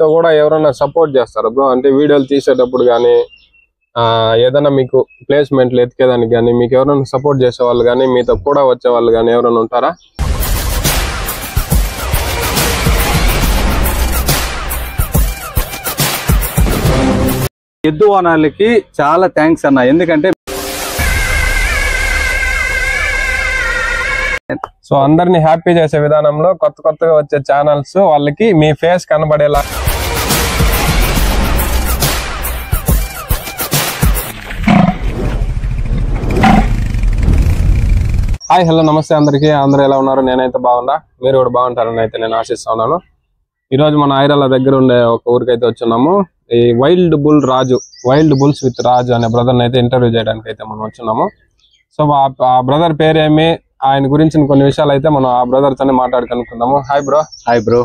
మీతో కూడా ఎవరైనా సపోర్ట్ చేస్తారా బ్రో? అంటే వీడియోలు తీసేటప్పుడు కానీ ఏదైనా మీకు ప్లేస్మెంట్లు ఎతికేదానికి కానీ మీకు ఎవరైనా సపోర్ట్ చేసే వాళ్ళు కానీ మీతో కూడా వచ్చే వాళ్ళు కానీ ఎవరైనా ఉంటారా? ఎద్దు ఓనర్లకి చాలా థ్యాంక్స్ అన్న. ఎందుకంటే సో అందరిని హ్యాపీ చేసే విధానంలో కొత్తగా వచ్చే ఛానల్స్ వాళ్ళకి మీ ఫేస్ కనబడేలా. హాయ్ హలో నమస్తే అందరికీ. అందరూ ఎలా ఉన్నారు? నేనైతే బాగున్నా, మీరు కూడా బాగుంటారని అయితే నేను ఆశిస్తా ఉన్నాను. ఈరోజు మన ఐరాల దగ్గర ఉండే ఒక ఊరికైతే వచ్చున్నాము. ఈ వైల్డ్ బుల్స్ విత్ రాజు అనే బ్రదర్ని అయితే ఇంటర్వ్యూ చేయడానికి అయితే మనం వచ్చున్నాము. సో ఆ బ్రదర్ పేరేమి, ఆయన గురించి కొన్ని విషయాలు అయితే మనం ఆ బ్రదర్ తోనే మాట్లాడుకుందాము. Hi bro. Hi bro.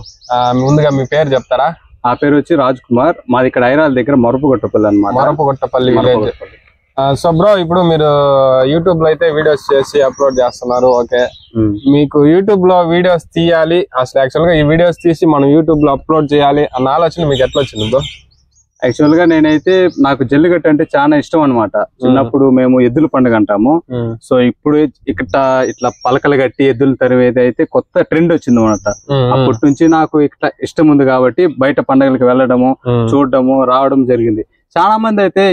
ముందుగా మీ పేరు చెప్తారా? ఆ పేరు వచ్చి రాజ్ కుమార్. మాది ఇక్కడ ఐరాల దగ్గర మొరపుగొట్టపల్లి అన్నమాట. మొరపుగొట్టపల్లి విలేజ్. సో బ్రో, ఇప్పుడు మీరు యూట్యూబ్ లో అయితే వీడియోస్ చేసి అప్లోడ్ చేస్తున్నారు. ఓకే, మీకు యూట్యూబ్ లో వీడియోస్ తీయాలి, అసలు యాక్చువల్ గా ఈ వీడియోస్ తీసి మనం యూట్యూబ్ లో అప్లోడ్ చేయాలి అన్న ఆలోచన మీకు ఎట్లా వచ్చింది బ్రో? యాక్చువల్ గా నేనైతే నాకు జల్లికట్టు అంటే చాలా ఇష్టం అనమాట. చిన్నప్పుడు మేము ఎద్దుల పండుగ అంటాము. సో ఇప్పుడు ఇట్లా పలకలు కట్టి ఎద్దులు తరివేది అయితే కొత్త ట్రెండ్ వచ్చింది అనమాట. అప్పటి నుంచి నాకు ఇట్లా ఇష్టం ఉంది కాబట్టి బయట పండుగలకు వెళ్ళడము, చూడడము, రావడం జరిగింది. చాలా మంది అయితే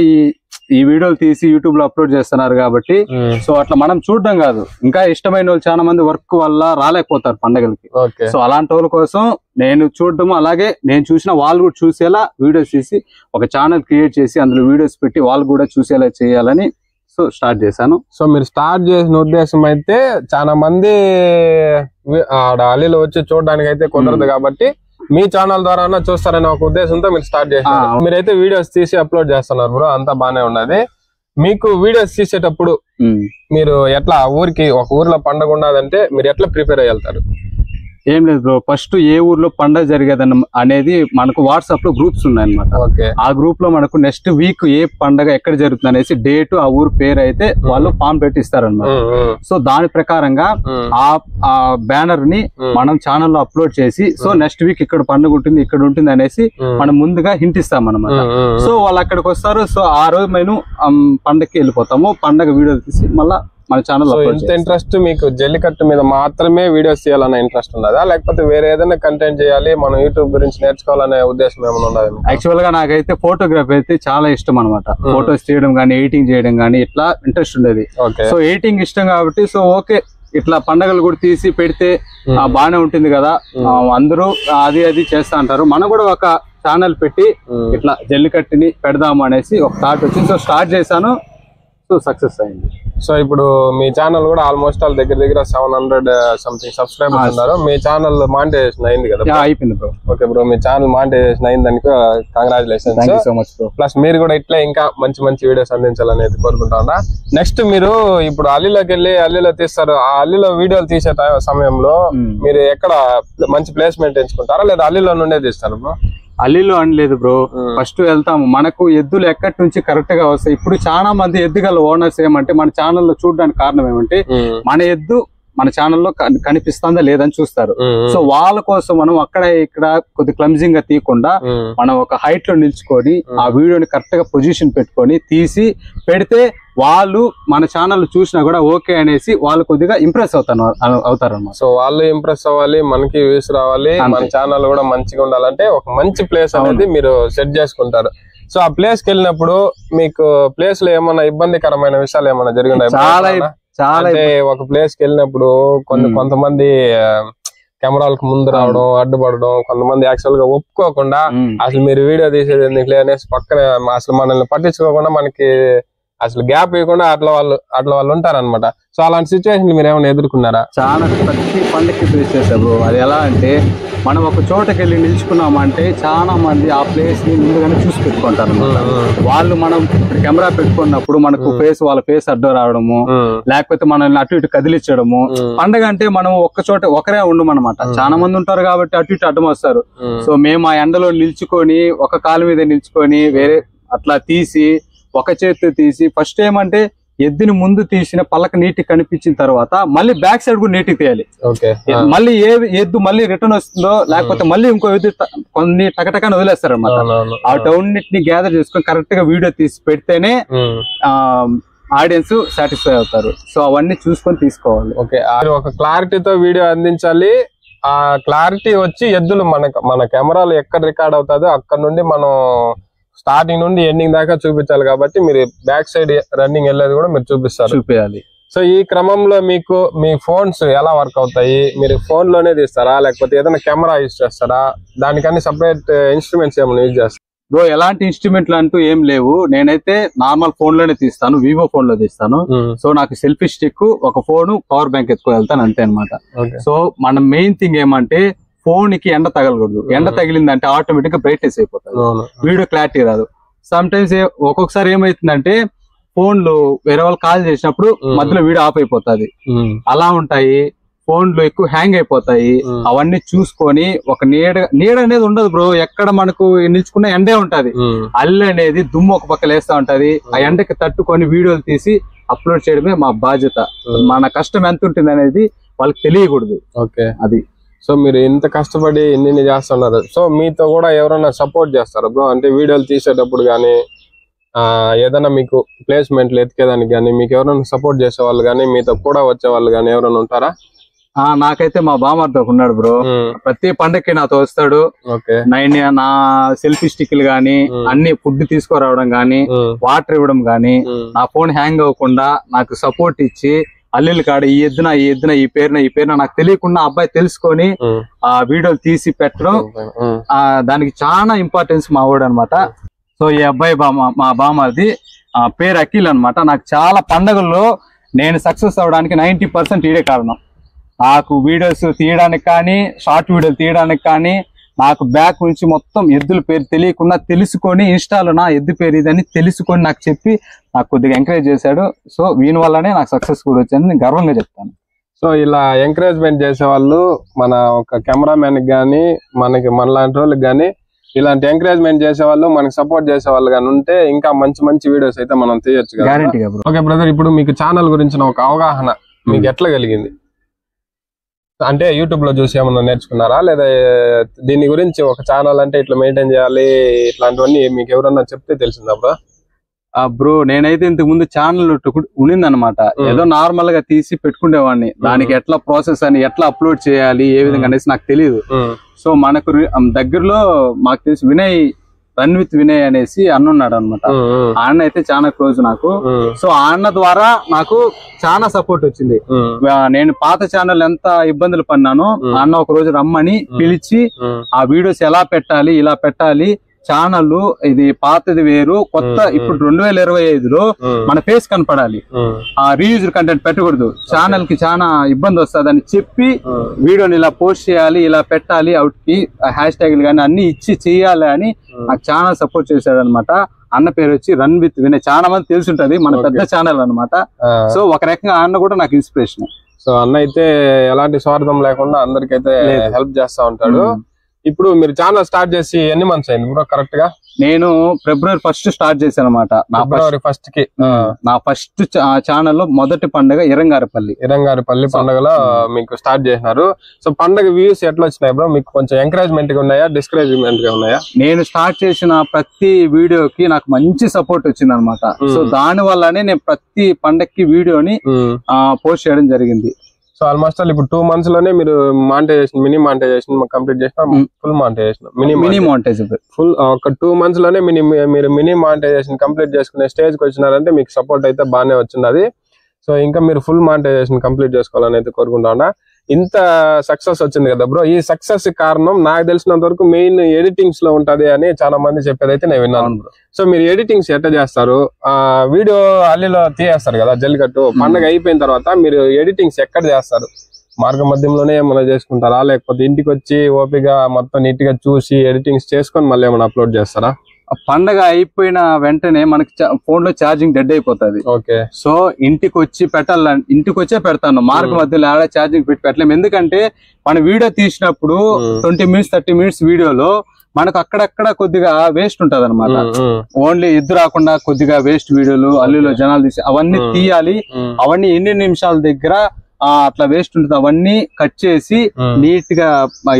ఈ వీడియోలు తీసి యూట్యూబ్ లో అప్లోడ్ చేస్తున్నారు కాబట్టి సో అట్లా మనం చూడడం కాదు, ఇంకా ఇష్టమైన వాళ్ళు చాలా మంది వర్క్ వల్ల రాలేకపోతారు పండుగలకి. సో అలాంటి వాళ్ళ కోసం నేను చూడడం, అలాగే నేను చూసిన వాళ్ళు కూడా చూసేలా వీడియోస్ తీసి ఒక ఛానల్ క్రియేట్ చేసి అందులో వీడియోస్ పెట్టి వాళ్ళు కూడా చూసేలా చేయాలని సో స్టార్ట్ చేశాను. సో మీరు స్టార్ట్ చేసిన ఉద్దేశం అయితే చాలా మంది అలీలో వచ్చి చూడడానికి అయితే కుదరదు కాబట్టి మీ ఛానల్ ద్వారా చూస్తారనే ఒక ఉద్దేశంతో మీరు స్టార్ట్ చేస్తారు. మీరైతే వీడియోస్ తీసి అప్లోడ్ చేస్తున్నారు బ్రో, అంతా బానే ఉన్నది. మీకు వీడియోస్ తీసేటప్పుడు మీరు ఎట్లా ఒక ఊర్లో పండుగ ఉన్నదంటే మీరు ఎట్లా ప్రిపేర్ అయ్యి వెళ్తారు? ఏం లేదు బ్రో, ఫస్ట్ ఏ ఊర్లో పండుగ జరిగేదని అనేది మనకు వాట్సాప్ లో గ్రూప్స్ ఉన్నాయి అనమాట. ఆ గ్రూప్ లో మనకు నెక్స్ట్ వీక్ ఏ పండుగ ఎక్కడ జరుగుతుంది అనేసి డేట్, ఆ ఊరు పేరు అయితే వాళ్ళు ఫామ్ పెట్టి ఇస్తారనమాట. సో దాని ప్రకారంగా ఆ బ్యానర్ ని మనం ఛానల్లో అప్లోడ్ చేసి సో నెక్స్ట్ వీక్ ఇక్కడ పండుగ ఉంటుంది, ఇక్కడ ఉంటుంది అనేసి మనం ముందుగా హింట్ ఇస్తాం అనమాట. సో వాళ్ళు అక్కడికి వస్తారు. సో ఆ రోజు మేము పండగకి వెళ్ళిపోతాము. పండగ వీడియో తీసి మళ్ళా మన ఛానల్. ఇంత ఇంట్రెస్ట్ మీకు జల్లికట్టు మీద మాత్రమే వీడియోస్ చేయాలనే ఇంట్రెస్ట్ ఉన్నదా, లేకపోతే వేరే ఏదైనా కంటెంట్ చేయాలి మనం యూట్యూబ్ గురించి నేర్చుకోవాలనే ఉద్దేశం ఏమైనా ఉన్నది? యాక్చువల్ గా నాకైతే ఫోటోగ్రఫీ అయితే చాలా ఇష్టం అనమాట. ఫోటోస్ తీయడం కానీ, ఎడిటింగ్ చేయడం కానీ ఇట్లా ఇంట్రెస్ట్ ఉండేది. సో ఎడిటింగ్ ఇష్టం కాబట్టి సో ఓకే ఇట్లా పండుగలు కూడా తీసి పెడితే బానే ఉంటుంది కదా, అందరూ అది చేస్తా అంటారు, మనం కూడా ఒక ఛానల్ పెట్టి ఇట్లా జల్లికట్టుని పెడదాము అనేసి ఒక థాట్ వచ్చింది. సో స్టార్ట్ చేశాను. సో సక్సెస్ అయింది. సో ఇప్పుడు మీ ఛానల్ కూడా ఆల్మోస్ట్ ఆల్ దగ్గర 700 సంథింగ్ సబ్స్క్రైబర్స్ ఉన్నారు. మీ ఛానల్ మానిటైజేషన్ అయింది కదా? అయిపోయింది బ్రో. ఓకే బ్రో, మీ ఛానల్ మానిటైజేషన్ అయింది దానికి congratulations. Thank you so much bro. Plus మీరు కూడా ఇట్లా ఇంకా మంచి వీడియోస్ అందించాలనేది కోరుకుంటా ఉన్నా. నెక్స్ట్ మీరు ఇప్పుడు అల్లీలోకి వెళ్ళి అల్లీలో తీస్తారు. ఆ అల్లీలో వీడియోలు తీసే సమయంలో మీరు ఎక్కడ మంచి ప్లేస్మెంట్ ఎంచుకుంటారా లేదా అల్లీలో నుండే తీస్తారు బ్రో? అల్లీలో అని లేదు బ్రో, ఫస్ట్ వెళ్తాము. మనకు ఎద్దులు ఎక్కడి నుంచి కరెక్ట్ గా వస్తాయి. ఇప్పుడు చాలా మంది ఎద్దుగల ఓనర్స్ ఏమంటే మన ఛానల్లో చూడడానికి కారణం ఏమంటే మన ఎద్దు మన ఛానల్లో కనిపిస్తుందా లేదని చూస్తారు. సో వాళ్ళ కోసం మనం అక్కడ ఇక్కడ కొద్ది క్లమ్జింగ్ గా తీయకుండా మనం ఒక హైట్ లో నిల్చుకొని ఆ వీడియోని కరెక్ట్ గా పొజిషన్ పెట్టుకొని తీసి పెడితే వాళ్ళు మన ఛానల్ చూసినా కూడా ఓకే అనేసి వాళ్ళు కొద్దిగా ఇంప్రెస్ అవుతారు అన్నమాట. సో వాళ్ళు ఇంప్రెస్ అవ్వాలి, మనకి వ్యూస్ రావాలి, మన ఛానల్ కూడా మంచిగా ఉండాలంటే ఒక మంచి ప్లేస్ అనేది మీరు సెట్ చేసుకుంటారు. సో ఆ ప్లేస్ కి వెళ్ళినప్పుడు మీకు ప్లేస్ లో ఏమన్నా ఇబ్బందికరమైన విషయాలు ఏమన్నా జరిగినాయి? చాలా ఒక ప్లేస్ కి వెళ్ళినప్పుడు కొంతమంది కెమెరాలకు ముందు రావడం, అడ్డుపడడం, కొంతమంది యాక్చువల్ గా ఒప్పుకోకుండా అసలు మీరు వీడియో తీసేది ఎందుకు అనేసి పక్కన అసలు మనల్ని పట్టించుకోకుండా మనకి అసలు గ్యాప్ ఇవ్వకుండా అట్లా వాళ్ళు ఉంటారనమాట. సో అలాంటి సిచ్యువేషన్ మీరు ఏమైనా ఎదుర్కొన్నారా? చాలా ప్రతి పండుగకి ఫేస్ చేశారు. అది ఎలా అంటే మనం ఒక చోటకి వెళ్ళి నిల్చుకున్నామంటే చాలా మంది ఆ ప్లేస్ ని ముందుగానే చూసి పెట్టుకుంటారు అనమాట. వాళ్ళు మనం కెమెరా పెట్టుకున్నప్పుడు మనకు వాళ్ళ ఫేస్ అడ్డం రావడము, లేకపోతే మనల్ని అటు ఇటు కదిలించడము. పండగ అంటే మనం ఒక్క చోట ఒకరే ఉండమన్నమాట. చాలా మంది ఉంటారు కాబట్టి అటు ఇటు అడ్డం వస్తారు. సో మేము ఆ ఎండలో నిల్చుకొని ఒక కాలు మీద నిల్చుకొని వేరే అట్లా తీసి ఒక చేతితో తీసి ఫస్ట్ ఏమంటే ఎద్దుని ముందు తీసిన పలక నీటికి కనిపించిన తర్వాత మళ్ళీ బ్యాక్ సైడ్ కూడా నీటికి తీయాలి. మళ్ళీ ఎద్దు మళ్ళీ రిటర్న్ వస్తుందో లేకపోతే మళ్ళీ ఇంకో ఎద్దు కొన్ని టకటకాని వదిలేస్తారు అనమాట. ఆ టౌన్నిటిని గ్యాదర్ చేసుకొని కరెక్ట్ గా వీడియో తీసి పెడితేనే ఆడియన్స్ సాటిస్ఫై అవుతారు. సో అవన్నీ చూసుకొని తీసుకోవాలి. ఓకే, ఒక క్లారిటీతో వీడియో అందించాలి. ఆ క్లారిటీ వచ్చి ఎద్దులు మన కెమెరాలో ఎక్కడ రికార్డ్ అవుతుందో అక్కడ నుండి మనం స్టార్టింగ్ నుండి ఎండింగ్ దాకా చూపించాలి. కాబట్టి మీరు బ్యాక్ సైడ్ రన్నింగ్ వెళ్ళేది కూడా మీరు చూపించాలి. సో ఈ క్రమంలో మీకు మీ ఫోన్స్ ఎలా వర్క్ అవుతాయి? మీరు ఫోన్ లోనే తీస్తారా లేకపోతే ఏదైనా కెమెరా యూజ్ చేస్తారా? దానికని సపరేట్ ఇన్స్ట్రుమెంట్స్ ఏమైనా యూజ్ చేస్తారా? బ్రో ఎలాంటి ఇన్స్ట్రుమెంట్లు అంటూ ఏం లేవు. నేనైతే నార్మల్ ఫోన్ లోనే తీస్తాను, వివో ఫోన్ లో తీస్తాను. సో నాకు సెల్ఫీ స్టిక్, ఒక ఫోన్, పవర్ బ్యాంక్ ఎత్తుకు వెళ్తాను అంతే అనమాట. సో మన మెయిన్ థింగ్ ఏమంటే ఫోన్ కి ఎండ తగలకూడదు. ఎండ తగిలిందంటే ఆటోమేటిక్ గా బ్రైట్నెస్ అయిపోతుంది, వీడియో క్లారిటీ రాదు. సమ్ టైమ్స్ ఒక్కొక్కసారి ఏమైతుందంటే ఫోన్లు వేరే వాళ్ళు కాల్ చేసినప్పుడు మధ్యలో వీడియో ఆఫ్ అయిపోతుంది, అలా ఉంటాయి. ఫోన్లు ఎక్కువ హ్యాంగ్ అయిపోతాయి. అవన్నీ చూసుకొని ఒక నీడ అనేది ఉండదు బ్రో. ఎక్కడ మనకు నిల్చుకున్న ఎండే ఉంటది. అల్లు అనేది దుమ్ము ఒక పక్క లేస్తా ఉంటది. ఆ ఎండకి తట్టుకొని వీడియోలు తీసి అప్లోడ్ చేయడమే మా బాధ్యత. మన కష్టం ఎంత ఉంటుంది అనేది వాళ్ళకి తెలియకూడదు. ఓకే, అది. సో మీరు ఇంత కష్టపడి ఇన్ని చేస్తున్నారు. సో మీతో కూడా ఎవరైనా సపోర్ట్ చేస్తారా బ్రో? అంటే వీడియోలు తీసేటప్పుడు కానీ ఏదైనా మీకు ప్లేస్మెంట్లు ఎతికేదానికి కానీ మీకు ఎవరైనా సపోర్ట్ చేసే వాళ్ళు కానీ మీతో కూడా వచ్చే వాళ్ళు కానీ ఎవరైనా ఉంటారా? నాకైతే మా బామర్ది ఉన్నాడు బ్రో. ప్రతి పండక్కి నాతో వస్తాడు. నా సెల్ఫీ స్టిక్లు గానీ, అన్ని ఫుడ్ తీసుకురావడం గానీ, వాటర్ ఇవ్వడం గానీ, నా ఫోన్ హ్యాంగ్ అవ్వకుండా నాకు సపోర్ట్ ఇచ్చి అల్లులు కాడ ఈ ఎద్దున ఈ పేరున నాకు తెలియకుండా అబ్బాయి తెలుసుకొని ఆ వీడియోలు తీసి పెట్టడం, దానికి చాలా ఇంపార్టెన్స్ మా వాడు అనమాట. సో ఈ అబ్బాయి మా బామర్ది పేరు అఖిల్ అనమాట. నాకు చాలా పండుగల్లో నేను సక్సెస్ అవడానికి 90% ఈడే కారణం. నాకు వీడియోస్ తీయడానికి కానీ, షార్ట్ వీడియోలు తీయడానికి కానీ, నాకు బ్యాక్ నుంచి మొత్తం ఎద్దుల పేరు తెలియకుండా తెలుసుకొని ఇన్స్టాలో నా ఎద్దు పేరు ఇదని తెలుసుకొని నాకు చెప్పి నాకు కొద్దిగా ఎంకరేజ్ చేశాడు. సో వీని వల్లనే నాకు సక్సెస్ కూడా వచ్చిందని నేను గర్వంగా చెప్తాను. సో ఇలా ఎంకరేజ్మెంట్ చేసే వాళ్ళు మన ఒక కెమెరామెన్ కానీ, మనలాంటి వాళ్ళకి కానీ ఇలాంటి ఎంకరేజ్మెంట్ చేసే వాళ్ళు, మనకి సపోర్ట్ చేసే వాళ్ళు కానీ ఉంటే ఇంకా మంచి వీడియోస్ అయితే మనం తీయొచ్చు కదా. గ్యారెంటీగా. ఓకే బ్రదర్, ఇప్పుడు మీకు ఛానల్ గురించిన ఒక అవగాహన మీకు ఎట్లా కలిగింది? అంటే యూట్యూబ్ లో చూసి ఏమన్నా నేర్చుకున్నారా, లేదా దీని గురించి ఒక ఛానల్ అంటే ఇట్లా మెయింటైన్ చేయాలి ఇట్లాంటివన్నీ మీకు ఎవరన్నా చెప్తే తెలిసిందా బ్రో? బ్రో నేనైతే ఇంతకు ముందు ఛానల్ ఉన్నిందనమాట. ఏదో నార్మల్ గా తీసి పెట్టుకునేవాడిని. దానికి ఎట్లా ప్రాసెస్ అని, ఎట్లా అప్లోడ్ చేయాలి, ఏ విధంగా అనేసి నాకు తెలియదు. సో మనకు దగ్గరలో మాకు తెలిసి వినయ్, రన్ విత్ వినయ్ అనేసి అన్నున్నాడు అనమాట. ఆ అన్న అయితే చాలా క్లోజ్ నాకు. సో ఆ అన్న ద్వారా నాకు చాలా సపోర్ట్ వచ్చింది. నేను పాత ఛానల్ ఎంత ఇబ్బందులు పడినానో ఆ అన్న ఒక రోజు రమ్మని పిలిచి ఆ వీడియోస్ ఎలా పెట్టాలి, ఇలా పెట్టాలి, ఛానల్ ఇది పాతది వేరు, కొత్త ఇప్పుడు 2025లో మన ఫేస్ కనపడాలి, ఆ రీయూజ్ కంటెంట్ పెట్టకూడదు, ఛానల్ కి చాలా ఇబ్బంది వస్తుంది అని చెప్పి వీడియోని ఇలా పోస్ట్ చేయాలి, ఇలా పెట్టాలి, అవుట్కి హ్యాష్ ట్యాగ్లు కానీ అన్ని ఇచ్చి చెయ్యాలి అని నాకు చాలా సపోర్ట్ చేశాడు అనమాట. అన్న పేరు వచ్చి రన్ విత్ వినయ్. చాలా మంది తెలుసుంటది, మన పెద్ద ఛానల్ అనమాట. సో ఒక రకంగా అన్న కూడా నాకు ఇన్స్పిరేషన్. సో అన్న అయితే ఎలాంటి స్వార్థం లేకుండా అందరికైతే హెల్ప్ చేస్తా ఉంటాడు. ఇప్పుడు మీరు ఛానల్ స్టార్ట్ చేసి ఎన్ని మంత్స్ అయింది బ్రో కరెక్ట్ గా? నేను February 1 స్టార్ట్ చేశాను అనమాట. February 1 కి నా ఫస్ట్ ఛానల్ లో మొదటి పండుగ ఇరంగారిపల్లి పండుగలో మీకు స్టార్ట్ చేసినారు. సో పండుగ వ్యూస్ ఎట్లా వచ్చినాయి బ్రో? మీకు కొంచెం ఎంకరేజ్మెంట్ గా ఉన్నాయా, డిస్కరేజ్మెంట్ గా ఉన్నాయా? నేను స్టార్ట్ చేసిన ప్రతి వీడియోకి నాకు మంచి సపోర్ట్ వచ్చింది అనమాట. సో దాని వల్లనే నేను ప్రతి పండగకి వీడియోని పోస్ట్ చేయడం జరిగింది. సో ఆల్మోస్ట్ ఇప్పుడు 2 months లోనే మీరు మినీ మానిటైజేషన్ కంప్లీట్ చేసిన, full monetization, mini monetization full ఒక 2 months లోనే మీరు మినీ మానిటైజేషన్ కంప్లీట్ చేసుకునే స్టేజ్ కి వచ్చినారంటే మీకు సపోర్ట్ అయితే బాగానే వచ్చింది. సో ఇంకా మీరు ఫుల్ మానిటైజేషన్ కంప్లీట్ చేసుకోవాలని అయితే కోరుకుంటా. ఇంత సక్సెస్ వచ్చింది కదా బ్రో, ఈ సక్సెస్ కారణం నాకు తెలిసినంత వరకు మెయిన్ ఎడిటింగ్స్ లో ఉంటది అని చాలా మంది చెప్పేదైతే నేను విన్నాను. సో మీరు ఎడిటింగ్స్ ఎట్లా చేస్తారు? వీడియో అల్లిలో తీయేస్తారు కదా జల్లికట్టు, పండుగ అయిపోయిన తర్వాత మీరు ఎడిటింగ్స్ ఎక్కడ చేస్తారు? మార్గ మధ్యంలోనే ఏమైనా చేసుకుంటారా, లేకపోతే ఇంటికి వచ్చి ఓపిక మొత్తం నీట్ గా చూసి ఎడిటింగ్స్ చేసుకొని మళ్ళీ ఏమైనా అప్లోడ్ చేస్తారా? పండగ అయిపోయిన వెంటనే మనకి ఫోన్ లో ఛార్జింగ్ డెడ్ అయిపోతుంది. సో ఇంటికి వచ్చి పెట్టాలంటే ఇంటికి వచ్చే పెడతాను, మార్గ మధ్యలో ఆడ ఛార్జింగ్ పెట్టి పెట్టలేము. ఎందుకంటే మన వీడియో తీసినప్పుడు 20 minutes 30 minutes వీడియోలో మనకు అక్కడక్కడ కొద్దిగా వేస్ట్ ఉంటది అనమాట. ఓన్లీ ఎద్దు రాకుండా కొద్దిగా వేస్ట్ వీడియోలు అల్లులో జనాలు తీసి అవన్నీ తీయాలి. అవన్నీ ఎన్ని నిమిషాల దగ్గర అట్లా వేస్ట్ ఉంటుంది, అవన్నీ కట్ చేసి నీట్ గా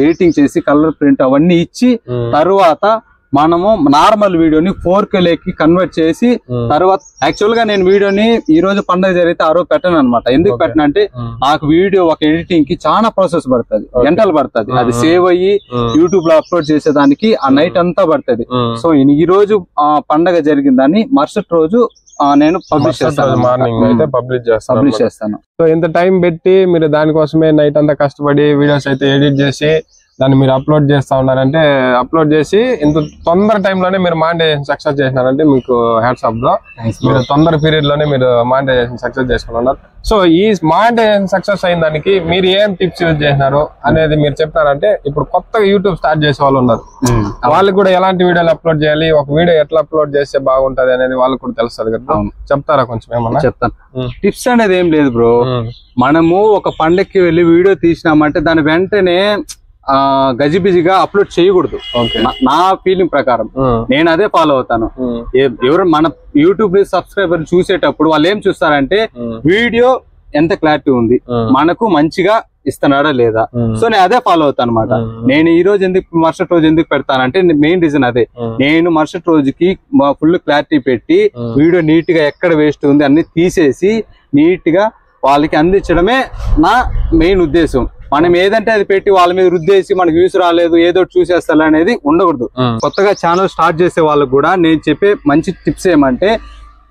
ఎడిటింగ్ చేసి కలర్ ప్రింట్ అవన్నీ ఇచ్చి తర్వాత మనము నార్మల్ వీడియోని 4K లోకి కన్వర్ట్ చేసి తర్వాత యాక్చువల్ గా నేను వీడియోని ఈ రోజు పండుగ జరిగితే ఆ రోజు పెట్టను అనమాట. ఎందుకు పెట్టనంటే నాకు వీడియో ఒక ఎడిటింగ్ కి చాలా ప్రాసెస్ పడుతుంది, గంటలు పడుతుంది. అది సేవ్ అయ్యి యూట్యూబ్ లో అప్లోడ్ చేసేదానికి ఆ నైట్ అంతా పడుతుంది. సో ఈ రోజు పండగ జరిగిందని మరుసటి రోజు నేను పబ్లిష్ చేస్తాను, మార్నింగ్ అయితే పబ్లిష్ చేస్తాను. సో ఇంత టైం పెట్టి మీరు దానికోసమే నైట్ అంతా కష్టపడి వీడియోస్ అయితే ఎడిట్ చేసి దాన్ని మీరు అప్లోడ్ చేస్తా ఉన్నారంటే, అప్లోడ్ చేసి ఇంత తొందర టైంలోనే మీరు మానిటైజేషన్ సక్సెస్ చేసినారంటే మీకు హ్యాట్స్ ఆఫ్ బ్రో. మీరు తొందర పీరియడ్ లోనే మీరు మానిటైజేషన్ సక్సెస్ చేసుకున్నారు. సో ఈ మానిటైజేషన్ సక్సెస్ అయిన దానికి మీరు ఏం టిప్స్ యూజ్ చేసినారు అనేది మీరు చెప్తారంటే, ఇప్పుడు కొత్తగా యూట్యూబ్ స్టార్ట్ చేసే వాళ్ళు ఉన్నారు, వాళ్ళకి కూడా ఎలాంటి వీడియోలు అప్లోడ్ చేయాలి, ఒక వీడియో ఎట్లా అప్లోడ్ చేస్తే బాగుంటది అనేది వాళ్ళకి కూడా తెలుస్తుంది కదా, చెప్తారా కొంచెం? ఏమన్నా చెప్తాను. టిప్స్ అనేది ఏం లేదు బ్రో. మనము ఒక పండక్కి వెళ్ళి వీడియో తీసినామంటే దాని వెంటనే గజిబిజిగా అప్లోడ్ చేయకూడదు. నా ఫీలింగ్ ప్రకారం నేను అదే ఫాలో అవుతాను. ఎవరు మన యూట్యూబ్ సబ్స్క్రైబర్ చూసేటప్పుడు వాళ్ళు ఏం చూస్తారంటే వీడియో ఎంత క్లారిటీ ఉంది, మనకు మంచిగా ఇస్తున్నాడా లేదా. సో నేను అదే ఫాలో అవుతాను అనమాట. నేను ఈ రోజు ఎందుకు మరుసటి రోజు ఎందుకు పెడతానంటే మెయిన్ రీజన్ అదే. నేను మరుసటి రోజుకి ఫుల్ క్లారిటీ పెట్టి వీడియో నీట్ గా ఎక్కడ వేస్ట్ ఉంది అన్ని తీసేసి నీట్ గా వాళ్ళకి అందించడమే నా మెయిన్ ఉద్దేశం. మనం ఏదంటే అది పెట్టి వాళ్ళ మీద రుద్దేసి మనకు వ్యూస్ రాలేదు ఏదో చూసేస్తా అనేది ఉండకూడదు. కొత్తగా ఛానల్ స్టార్ట్ చేసే వాళ్ళకు కూడా నేను చెప్పే మంచి టిప్స్ ఏమంటే,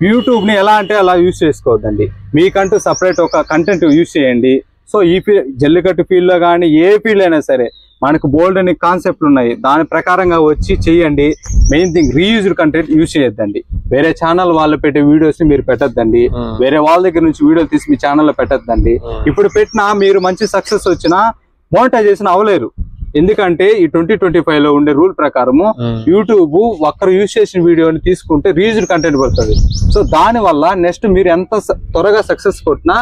యూట్యూబ్ ని ఎలా అంటే అలా యూజ్ చేసుకోవద్దండి. మీకంటూ సపరేట్ ఒక కంటెంట్ యూజ్ చేయండి. సో ఈ జల్లికట్టు ఫీల్డ్ లో కానీ ఏ ఫీల్డ్ అయినా సరే మనకు బోల్డ్ అనే కాన్సెప్ట్లు ఉన్నాయి, దాని ప్రకారంగా వచ్చి చెయ్యండి. Main thing reused content use చేయొద్దండి. వేరే ఛానల్ వాళ్ళు పెట్టే వీడియోస్ ని మీరు పెట్టద్దండి, వేరే వాళ్ళ దగ్గర నుంచి వీడియోలు తీసి మీ ఛానల్లో పెట్టద్దండి. ఇప్పుడు పెట్టినా మీరు మంచి సక్సెస్ వచ్చినా మోనిటైజేషన్ అవ్వలేరు. ఎందుకంటే ఈ 2025 లో ఉండే రూల్ ప్రకారము యూట్యూబ్ ఒక్కరు యూజ్ చేసిన వీడియోని తీసుకుంటే రీయూజ్డ్ కంటెంట్ పడుతుంది. సో దాని వల్ల నెక్స్ట్ మీరు ఎంత త్వరగా సక్సెస్ కొట్టినా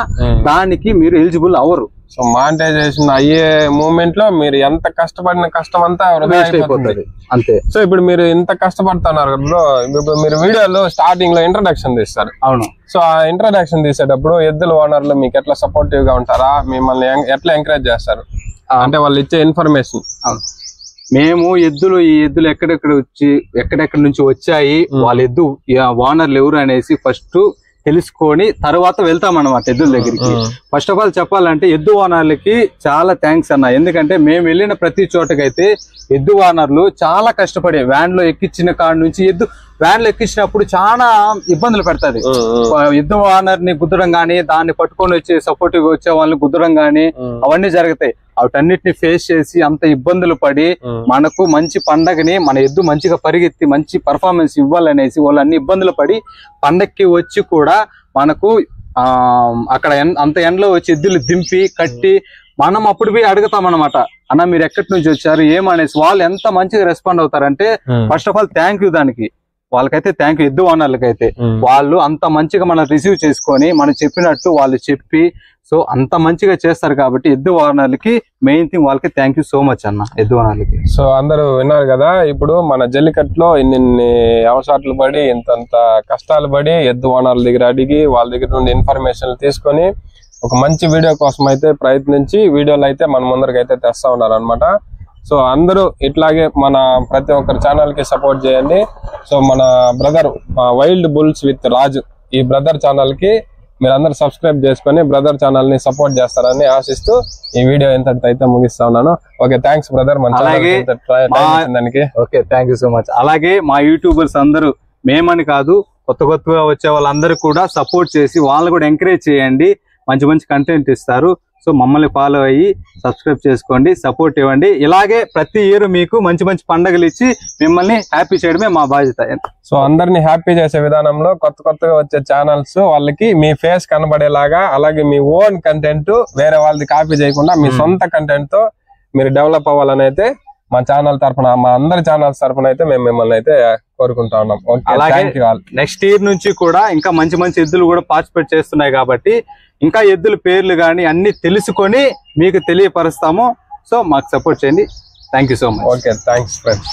దానికి మీరు ఎలిజిబుల్ అవ్వరు. సో మానిటైజేషన్ అయ్యే మూమెంట్ లో మీరు ఎంత కష్టపడిన కష్టం అంతా అయిపోతుంది అంతే. సో ఇప్పుడు మీరు ఇంత కష్టపడుతున్నారు కదా, ఇప్పుడు మీరు వీడియోలో స్టార్టింగ్ లో ఇంట్రడక్షన్ తీస్తారు. అవును. సో ఆ ఇంట్రడక్షన్ తీసేటప్పుడు ఎద్దుల ఓనర్లు మీకు ఎట్లా సపోర్టివ్ గా ఉంటారా, మిమ్మల్ని ఎట్లా ఎంకరేజ్ చేస్తారు అంటే వాళ్ళు ఇచ్చే ఇన్ఫర్మేషన్? మేము ఈ ఎద్దులు ఎక్కడెక్కడ నుంచి వచ్చాయి, వాళ్ళ ఎద్దు ఓనర్లు ఎవరు అనేసి ఫస్ట్ తెలుసుకొని తర్వాత వెళ్తాం అన్నమాట ఎద్దుల దగ్గరికి. ఫస్ట్ ఆఫ్ ఆల్ చెప్పాలంటే ఎద్దు ఓనర్లకి చాలా థ్యాంక్స్ అన్న. ఎందుకంటే మేము వెళ్ళిన ప్రతి చోటకైతే ఎద్దు ఓనర్లు చాలా కష్టపడే వ్యాన్ లో ఎక్కించిన కాడ నుంచి వ్యాన్ లో ఎక్కించినప్పుడు చాలా ఇబ్బందులు పెడతాది. ఎద్దు ఓనర్ ని గుద్దడం గానీ, దాన్ని పట్టుకొని వచ్చే సపోర్టివ్ వచ్చే వాళ్ళని గుద్దడం గానీ అవన్నీ జరుగుతాయి. వాటన్నిటిని ఫేస్ చేసి అంత ఇబ్బందులు పడి మనకు మంచి పండగని మన ఎద్దు మంచిగా పరిగెత్తి మంచి పర్ఫార్మెన్స్ ఇవ్వాలనేసి వాళ్ళు అన్ని ఇబ్బందులు పడి పండక్కి వచ్చి కూడా మనకు అక్కడ అంత ఎండలో వచ్చి ఎద్దులు దింపి కట్టి మనం అప్పుడు పోయి అడుగుతాం అనమాట, అన్న మీరు ఎక్కడి నుంచి వచ్చారు ఏమనేసి. వాళ్ళు ఎంత మంచిగా రెస్పాండ్ అవుతారంటే first of all thank you దానికి వాళ్ళకైతే థ్యాంక్ యూ. ఎద్దు ఓనర్లకైతే వాళ్ళు అంత మంచిగా మనం రిసీవ్ చేసుకొని మనం చెప్పినట్టు వాళ్ళు చెప్పి సో అంత మంచిగా చేస్తారు కాబట్టి ఎద్దు ఓనర్లకి మెయిన్ థింగ్ వాళ్ళకి థ్యాంక్ యూ సో మచ్ అన్న ఎద్దు ఓనర్లకి. సో అందరూ విన్నారు కదా, ఇప్పుడు మన జల్లికట్టులో ఇన్ని అవసరాలు పడి ఇంతంత కష్టాలు పడి ఎద్దు ఓనర్ల దగ్గర అడిగి వాళ్ళ దగ్గర నుండి ఇన్ఫర్మేషన్ తీసుకొని ఒక మంచి వీడియో కోసం అయితే ప్రయత్నించి వీడియోలు అయితే మన ముందరికి అయితే తెస్తా ఉన్నారు అనమాట. సో అందరూ ఇట్లాగే మన ప్రతి ఒక్కరి ఛానల్ కి సపోర్ట్ చేయండి. సో మన బ్రదర్ వైల్డ్ బుల్స్ విత్ రాజు ఈ బ్రదర్ ఛానల్ కి మీరందరూ సబ్స్క్రైబ్ చేసుకొని బ్రదర్ ఛానల్ ని సపోర్ట్ చేస్తారని ఆశిస్తూ ఈ వీడియో ఇంతటితో అయితే ముగిస్తా ఉన్నాను. Okay, thanks brother. Okay, thank you so much. అలాగే మా యూట్యూబర్స్ అందరూ మేమని కాదు కొత్తగా వచ్చే వాళ్ళందరూ కూడా సపోర్ట్ చేసి వాళ్ళని కూడా ఎంకరేజ్ చేయండి. మంచి మంచి కంటెంట్ ఇస్తారు. సో మమ్మల్ని ఫాలో అయ్యి సబ్స్క్రైబ్ చేసుకోండి, సపోర్ట్ ఇవ్వండి. ఇలాగే ప్రతి ఇయర్ మీకు మంచి మంచి పండుగలు ఇచ్చి మిమ్మల్ని హ్యాపీ చేయడమే మా బాధ్యత. సో అందరినీ హ్యాపీ చేసే విధానంలో కొత్తగా వచ్చే ఛానల్స్ వాళ్ళకి మీ ఫేస్ కనబడేలాగా, అలాగే మీ ఓన్ కంటెంట్ వేరే వాళ్ళది కాపీ చేయకుండా మీ సొంత కంటెంట్ తో మీరు డెవలప్ అవ్వాలని అయితే మా ఛానల్ తరఫున, మా అందరి ఛానల్స్ తరఫున అయితే మేము మిమ్మల్ని అయితే కోరుకుంటా ఉన్నాం. ఓకే, అలాగే thank you all. Next year నుంచి కూడా ఇంకా మంచి మంచి ఎద్దులు కూడా పార్టిసిపేట్ చేస్తున్నాయి కాబట్టి ఇంకా ఎద్దుల పేర్లు కానీ అన్ని తెలుసుకొని మీకు తెలియపరుస్తాము. సో మాకు సపోర్ట్ చేయండి. Thank you so much. Okay, thanks friends.